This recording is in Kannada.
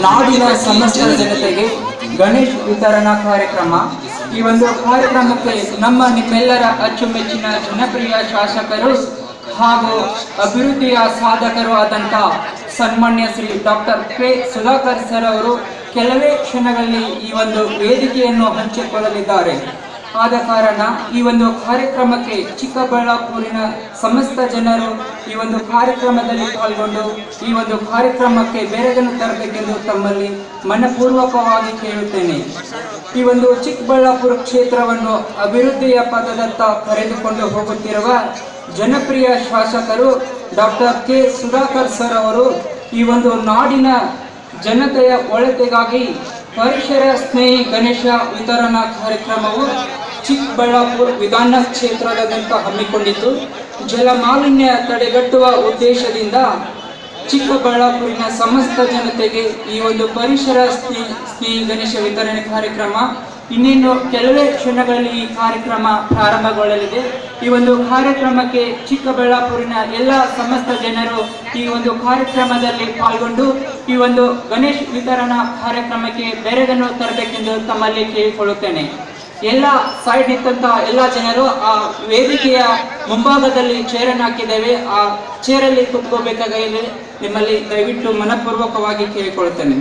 ನಾಡಿನ ಸಮಸ್ತ ಜನತೆಗೆ ಗಣೇಶ್ ವಿತರಣಾ ಕಾರ್ಯಕ್ರಮ. ಈ ಒಂದು ಕಾರ್ಯಕ್ರಮಕ್ಕೆ ನಿಮ್ಮೆಲ್ಲರ ಅಚ್ಚುಮೆಚ್ಚಿನ ಜನಪ್ರಿಯ ಶಾಸಕರು ಹಾಗೂ ಅಭಿವೃದ್ಧಿಯ ಸಾಧಕರು ಆದಂಥ ಸನ್ಮಾನ್ಯ Shri doctor K Sudhakar sir ಅವರು ಕೆಲವೇ ಕ್ಷಣಗಳಲ್ಲಿ ಈ ಒಂದು ವೇದಿಕೆಯನ್ನು ಹಂಚಿಕೊಳ್ಳಲಿದ್ದಾರೆ. ಆದ ಕಾರಣ ಈ ಒಂದು ಕಾರ್ಯಕ್ರಮಕ್ಕೆ ಚಿಕ್ಕಬಳ್ಳಾಪುರಿನ ಸಮಸ್ತ ಜನರು ಈ ಒಂದು ಕಾರ್ಯಕ್ರಮದಲ್ಲಿ ಪಾಲ್ಗೊಂಡು ಈ ಒಂದು ಕಾರ್ಯಕ್ರಮಕ್ಕೆ ಬೆರಗನ್ನು ತರಬೇಕೆಂದು ತಮ್ಮಲ್ಲಿ ಮನಪೂರ್ವಕವಾಗಿ ಕೇಳುತ್ತೇನೆ. ಈ ಒಂದು ಚಿಕ್ಕಬಳ್ಳಾಪುರ ಕ್ಷೇತ್ರವನ್ನು ಅಭಿವೃದ್ಧಿಯ ಪಥದತ್ತ ಕರೆದುಕೊಂಡು ಹೋಗುತ್ತಿರುವ ಜನಪ್ರಿಯ ಶಾಸಕರು ಡಾಕ್ಟರ್ ಕೆ ಸುಧಾಕರ್ ಸರ್ ಅವರು ಈ ಒಂದು ನಾಡಿನ ಜನತೆಯ ಒಳಿತಿಗಾಗಿ ಪರಿಸರ ಸ್ನೇಹಿ ಗಣೇಶ ವಿತರಣಾ ಕಾರ್ಯಕ್ರಮವು ಚಿಕ್ಕಬಳ್ಳಾಪುರ ವಿಧಾನ ಕ್ಷೇತ್ರದಾದ್ಯಂತ ಹಮ್ಮಿಕೊಂಡಿದ್ದು, ಜಲಮಾಲಿನ್ಯ ತಡೆಗಟ್ಟುವ ಉದ್ದೇಶದಿಂದ ಚಿಕ್ಕಬಳ್ಳಾಪುರಿನ ಸಮಸ್ತ ಜನತೆಗೆ ಈ ಒಂದು ಪರಿಸರ ಸ್ನೇಹಿ ಗಣೇಶ ವಿತರಣೆ ಕಾರ್ಯಕ್ರಮ ಇನ್ನೇನು ಕೆಲವೇ ಕ್ಷಣಗಳಲ್ಲಿ ಈ ಕಾರ್ಯಕ್ರಮ ಪ್ರಾರಂಭಗೊಳ್ಳಲಿದೆ. ಈ ಒಂದು ಕಾರ್ಯಕ್ರಮಕ್ಕೆ ಚಿಕ್ಕಬಳ್ಳಾಪುರಿನ ಎಲ್ಲ ಸಮಸ್ತ ಜನರು ಈ ಒಂದು ಕಾರ್ಯಕ್ರಮದಲ್ಲಿ ಪಾಲ್ಗೊಂಡು ಈ ಒಂದು ಗಣೇಶ್ ವಿತರಣಾ ಕಾರ್ಯಕ್ರಮಕ್ಕೆ ಬೆರಗನ್ನು ತರಬೇಕೆಂದು ತಮ್ಮಲ್ಲಿ ಕೇಳಿಕೊಳ್ಳುತ್ತೇನೆ. ಎಲ್ಲ ಸೈಡ್ ನಿಂತ ಎಲ್ಲ ಜನರು ಆ ವೇದಿಕೆಯ ಮುಂಭಾಗದಲ್ಲಿ ಚೇರನ್ನು ಹಾಕಿದ್ದೇವೆ, ಆ ಚೇರಲ್ಲಿ ಕುತ್ಕೋಬೇಕಾಗಿದೆ. ನಿಮ್ಮಲ್ಲಿ ದಯವಿಟ್ಟು ಮನಪೂರ್ವಕವಾಗಿ ಕೇಳಿಕೊಳ್ಳುತ್ತೇನೆ.